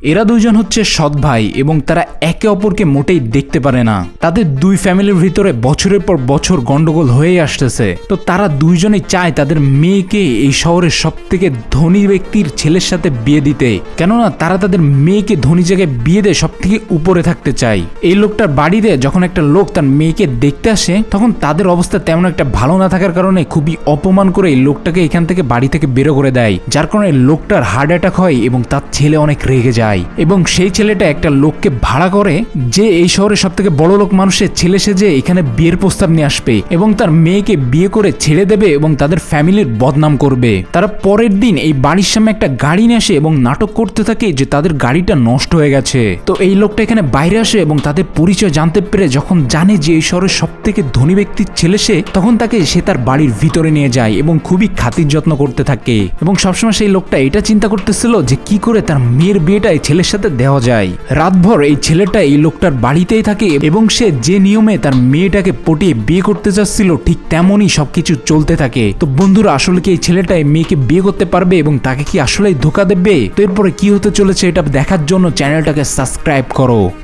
এরা দুইজন হচ্ছে সৎ ভাই এবং তারা একে অপরকে মোটেই দেখতে পারে না। তাদের দুই ফ্যামিলির ভিতরে বছরের পর বছর গন্ডগোল হয়ে আসতেছে। তো তারা দুইজনেই চায় তাদের মেয়েকে এই শহরের সব থেকে ধনী ব্যক্তির ছেলের সাথে বিয়ে দিতে, কেননা তারা তাদের মেয়েকে ধনী জায়গায় বিয়ে দিয়ে সব থেকে উপরে থাকতে চায়। এই লোকটার বাড়িতে যখন একটা লোক তার মেয়েকে দেখতে আসে তখন তাদের অবস্থা তেমন একটা ভালো না থাকার কারণে খুবই অপমান করে এই লোকটাকে এখান থেকে বাড়ি থেকে বের করে দেয়, যার কারণে লোকটার হার্ট অ্যাটাক হয় এবং তার ছেলে অনেক রেগে যায়। এবং সেই ছেলেটা একটা লোককে ভাড়া করে যে এই শহরের সব থেকে বড় লোক মানুষের ছেলে সেজে এখানে বিয়ের প্রস্তাব নিয়ে আসবে এবং তার মেয়েকে বিয়ে করে ছেড়ে দেবে এবং তাদের ফ্যামিলির বদনাম করবে। তারা পরের দিন এই বাড়ির সামনে একটা গাড়ি নিয়ে আসে এবং নাটক করতে থাকে যে তাদের গাড়িটা নষ্ট হয়ে গেছে। তো এই লোকটা এখানে বাইরে আসে এবং তাদের পরিচয় জানতে পেরে যখন জানে যে এই শহরের সব থেকে ধনী ব্যক্তির ছেলে সে, তখন সে তার বাড়ির ভিতরে নিয়ে যায় এবং খুবই খাতির যত্ন করতে থাকে। এবং সবসময় সেই লোকটা এটা চিন্তা করতেছিল যে কি করে তার মেয়ের বিয়েটা এই ছেলের সাথে দেওয়া যায়। রাতভর এই ছেলেটা এই লোকটার বাড়িতেই থাকে এবং সে যে নিয়মে তার মেয়েটাকে পটিয়ে বিয়ে করতে চাচ্ছিল ঠিক তেমনই সবকিছু চলতে থাকে। তো বন্ধুরা, আসলে কি এই ছেলেটা এই মেয়েকে বিয়ে করতে পারবে এবং তাকে কি আসলেই ধোঁকা দেবে? তো এরপরে কি হতে চলেছে এটা দেখার জন্য চ্যানেলটাকে সাবস্ক্রাইব করো।